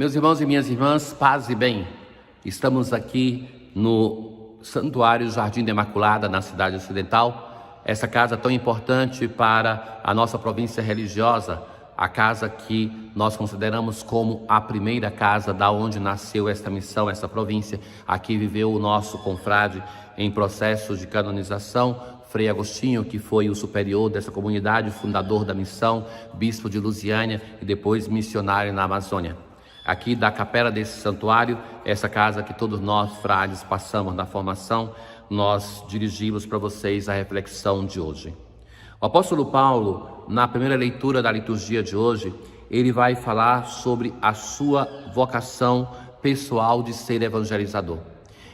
Meus irmãos e minhas irmãs, paz e bem. Estamos aqui no Santuário Jardim da Imaculada, na cidade ocidental. Essa casa tão importante para a nossa província religiosa, a casa que nós consideramos como a primeira casa da onde nasceu esta missão, essa província. Aqui viveu o nosso confrade em processo de canonização, Frei Agostinho, que foi o superior dessa comunidade, fundador da missão, bispo de Lusiânia e depois missionário na Amazônia. Aqui da capela desse santuário, essa casa que todos nós, frades, passamos na formação, nós dirigimos para vocês a reflexão de hoje. O apóstolo Paulo, na primeira leitura da liturgia de hoje, ele vai falar sobre a sua vocação pessoal de ser evangelizador.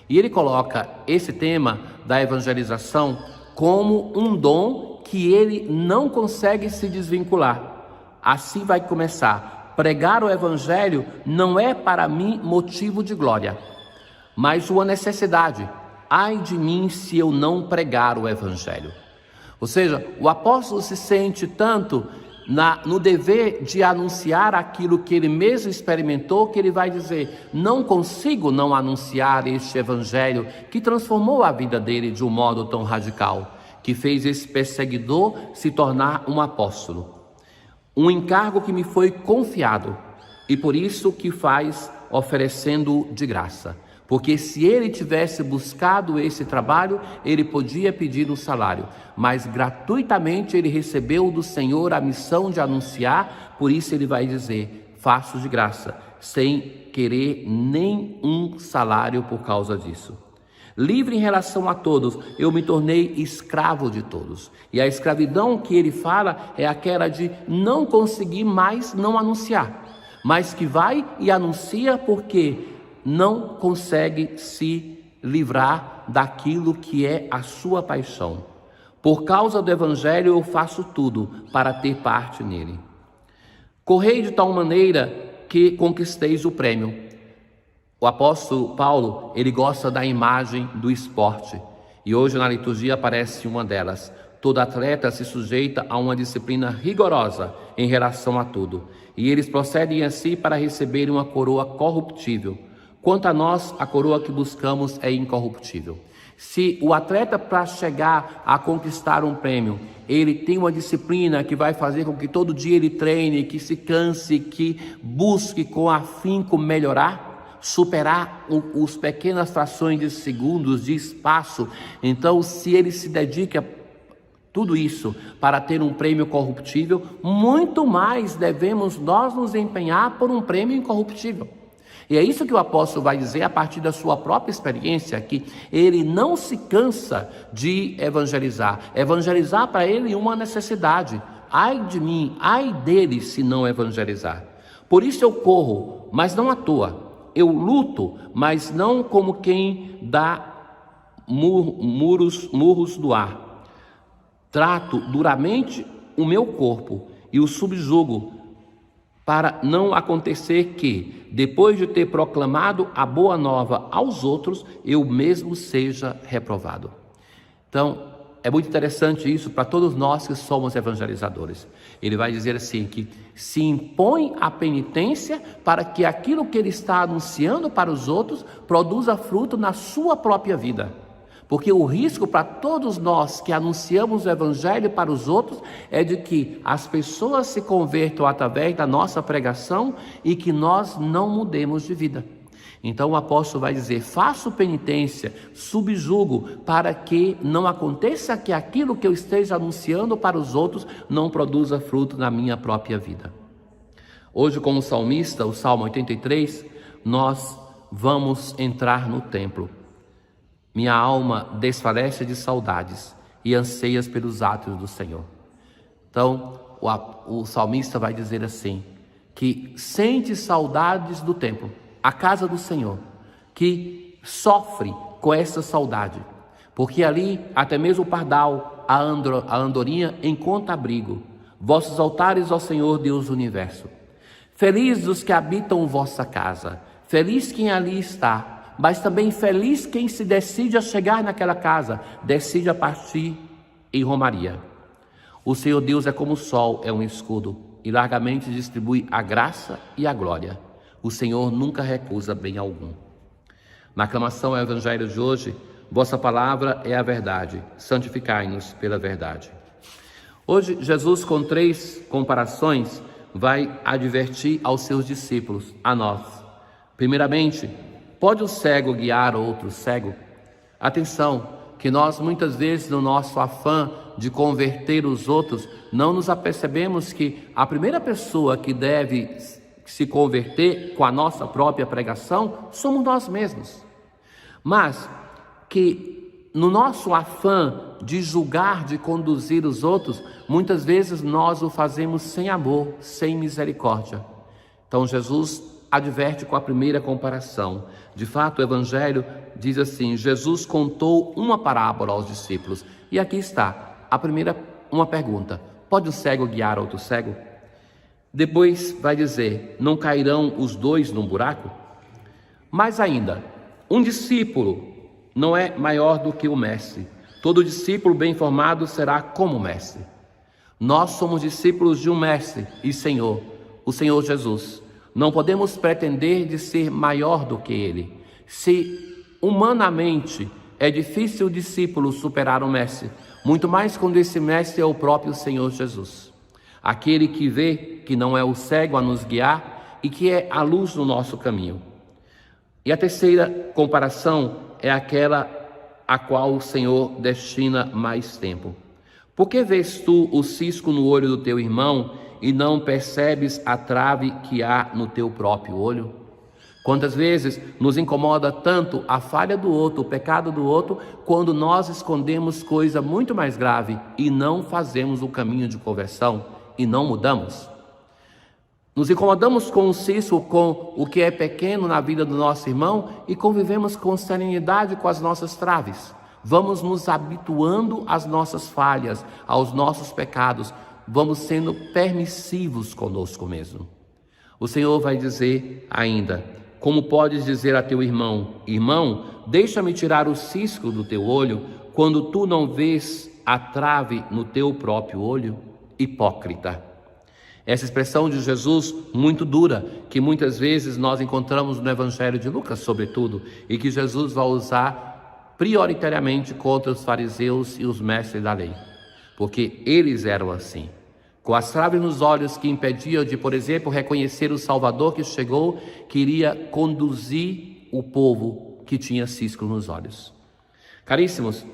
E ele coloca esse tema da evangelização como um dom que ele não consegue se desvincular. Assim vai começar. Pregar o evangelho não é para mim motivo de glória, mas uma necessidade. Ai de mim se eu não pregar o evangelho. Ou seja, o apóstolo se sente tanto no dever de anunciar aquilo que ele mesmo experimentou, que ele vai dizer: não consigo não anunciar este evangelho que transformou a vida dele de um modo tão radical, que fez esse perseguidor se tornar um apóstolo. Um encargo que me foi confiado e por isso que faz oferecendo de graça. Porque se ele tivesse buscado esse trabalho, ele podia pedir um salário, mas gratuitamente ele recebeu do Senhor a missão de anunciar, por isso ele vai dizer: faço de graça, sem querer nenhum salário por causa disso. Livre em relação a todos, eu me tornei escravo de todos. E a escravidão que ele fala é aquela de não conseguir mais não anunciar, mas que vai e anuncia porque não consegue se livrar daquilo que é a sua paixão. Por causa do evangelho eu faço tudo para ter parte nele. Correi de tal maneira que conquisteis o prêmio. O apóstolo Paulo, ele gosta da imagem do esporte. E hoje na liturgia aparece uma delas. Todo atleta se sujeita a uma disciplina rigorosa em relação a tudo. E eles procedem assim para receberem uma coroa corruptível. Quanto a nós, a coroa que buscamos é incorruptível. Se o atleta, para chegar a conquistar um prêmio, ele tem uma disciplina que vai fazer com que todo dia ele treine, que se canse, que busque com afinco melhorar, superar os pequenas frações de segundos de espaço. Então, se ele se dedica tudo isso para ter um prêmio corruptível, muito mais devemos nós nos empenhar por um prêmio incorruptível. E é isso que o apóstolo vai dizer a partir da sua própria experiência, que ele não se cansa de evangelizar. Evangelizar para ele é uma necessidade. Ai de mim, ai dele se não evangelizar. Por isso eu corro, mas não à toa. Eu luto, mas não como quem dá murros do ar. Trato duramente o meu corpo e o subjugo, para não acontecer que, depois de ter proclamado a boa nova aos outros, eu mesmo seja reprovado. Então, é muito interessante isso para todos nós que somos evangelizadores. Ele vai dizer assim, que se impõe a penitência para que aquilo que ele está anunciando para os outros produza fruto na sua própria vida. Porque o risco para todos nós que anunciamos o evangelho para os outros é de que as pessoas se convertam através da nossa pregação e que nós não mudemos de vida. Então o apóstolo vai dizer: faço penitência, subjugo, para que não aconteça que aquilo que eu esteja anunciando para os outros não produza fruto na minha própria vida. Hoje, como salmista, o Salmo 83, nós vamos entrar no templo. Minha alma desfalece de saudades e anseias pelos átrios do Senhor. Então o salmista vai dizer assim, que sente saudades do templo, a casa do Senhor, que sofre com essa saudade, porque ali até mesmo o pardal, a andorinha encontra abrigo. Vossos altares, ó Senhor Deus do universo. Felizes os que habitam vossa casa, feliz quem ali está, mas também feliz quem se decide a chegar naquela casa, decide a partir em romaria. O Senhor Deus é como o sol, é um escudo, e largamente distribui a graça e a glória. O Senhor nunca recusa bem algum. Na aclamação ao Evangelho de hoje, vossa palavra é a verdade, santificai-nos pela verdade. Hoje, Jesus, com 3 comparações, vai advertir aos seus discípulos, a nós. Primeiramente, pode o cego guiar outro cego? Atenção, que nós muitas vezes no nosso afã de converter os outros, não nos apercebemos que a primeira pessoa que deve se converter com a nossa própria pregação somos nós mesmos. Mas que no nosso afã de julgar, de conduzir os outros, muitas vezes nós o fazemos sem amor, sem misericórdia. Então Jesus adverte com a primeira comparação. De fato, o Evangelho diz assim: Jesus contou uma parábola aos discípulos. E aqui está, a primeira, uma pergunta: pode o cego guiar outro cego? Depois vai dizer: não cairão os 2 num buraco? Mais ainda, um discípulo não é maior do que o mestre. Todo discípulo bem formado será como o mestre. Nós somos discípulos de um mestre e Senhor, o Senhor Jesus. Não podemos pretender de ser maior do que ele. Se humanamente é difícil o discípulo superar o mestre, muito mais quando esse mestre é o próprio Senhor Jesus. Aquele que vê, que não é o cego a nos guiar e que é a luz no nosso caminho. E a terceira comparação é aquela a qual o Senhor destina mais tempo. Por que vês tu o cisco no olho do teu irmão e não percebes a trave que há no teu próprio olho? Quantas vezes nos incomoda tanto a falha do outro, o pecado do outro, quando nós escondemos coisa muito mais grave e não fazemos o caminho de conversão e não mudamos? Nos incomodamos com o cisco, com o que é pequeno na vida do nosso irmão e convivemos com serenidade com as nossas traves. Vamos nos habituando às nossas falhas, aos nossos pecados. Vamos sendo permissivos conosco mesmo. O Senhor vai dizer ainda: como podes dizer a teu irmão: irmão, deixa-me tirar o cisco do teu olho, quando tu não vês a trave no teu próprio olho? Hipócrita. Essa expressão de Jesus, muito dura, que muitas vezes nós encontramos no Evangelho de Lucas, sobretudo, e que Jesus vai usar prioritariamente contra os fariseus e os mestres da lei, porque eles eram assim, com as traves nos olhos que impediam de, por exemplo, reconhecer o Salvador que chegou, que iria conduzir o povo que tinha cisco nos olhos. Caríssimos,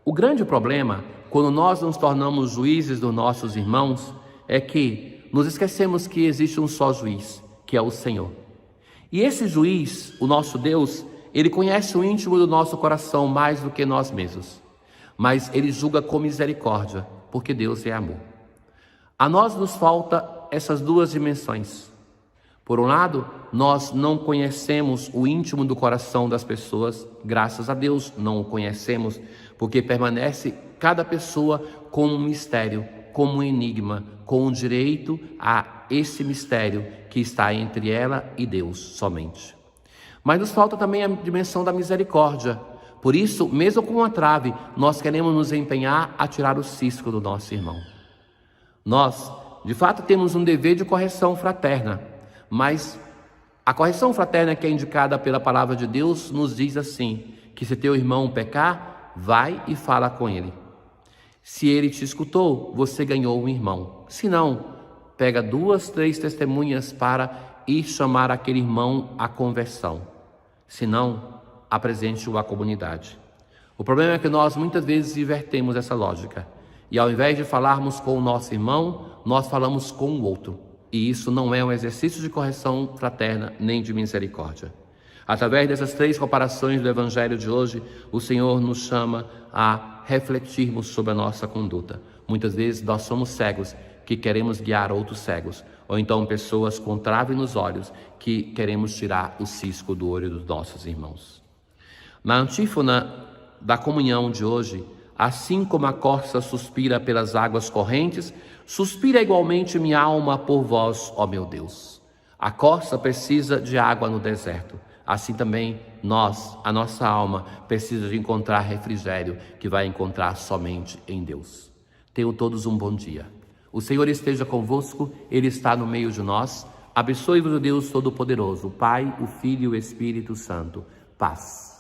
o grande problema, quando nós nos tornamos juízes dos nossos irmãos, é que nos esquecemos que existe um só juiz, que é o Senhor. E esse juiz, o nosso Deus, ele conhece o íntimo do nosso coração mais do que nós mesmos. Mas ele julga com misericórdia, porque Deus é amor. A nós nos falta essas 2 dimensões. Por um lado, nós não conhecemos o íntimo do coração das pessoas, graças a Deus não o conhecemos, porque permanece cada pessoa como um mistério, como um enigma, com o direito a esse mistério que está entre ela e Deus somente. Mas nos falta também a dimensão da misericórdia. Por isso, mesmo com uma trave, nós queremos nos empenhar a tirar o cisco do nosso irmão. Nós, de fato, temos um dever de correção fraterna, mas a correção fraterna que é indicada pela palavra de Deus nos diz assim, que se teu irmão pecar, vai e fala com ele. Se ele te escutou, você ganhou um irmão. Se não, pega 2, 3 testemunhas para ir chamar aquele irmão à conversão. Se não, apresente-o à comunidade. O problema é que nós muitas vezes invertemos essa lógica. E ao invés de falarmos com o nosso irmão, nós falamos com o outro. E isso não é um exercício de correção fraterna nem de misericórdia. Através dessas 3 comparações do Evangelho de hoje, o Senhor nos chama a refletirmos sobre a nossa conduta. Muitas vezes nós somos cegos que queremos guiar outros cegos, ou então pessoas com trave nos olhos que queremos tirar o cisco do olho dos nossos irmãos. Na antífona da comunhão de hoje, assim como a corça suspira pelas águas correntes, suspira igualmente minha alma por vós, ó meu Deus. A corça precisa de água no deserto. Assim também a nossa alma precisa de encontrar refrigério, que vai encontrar somente em Deus. Tenham todos um bom dia. O Senhor esteja convosco, Ele está no meio de nós. Abençoe-vos o Deus Todo-Poderoso, o Pai, o Filho e o Espírito Santo. Paz.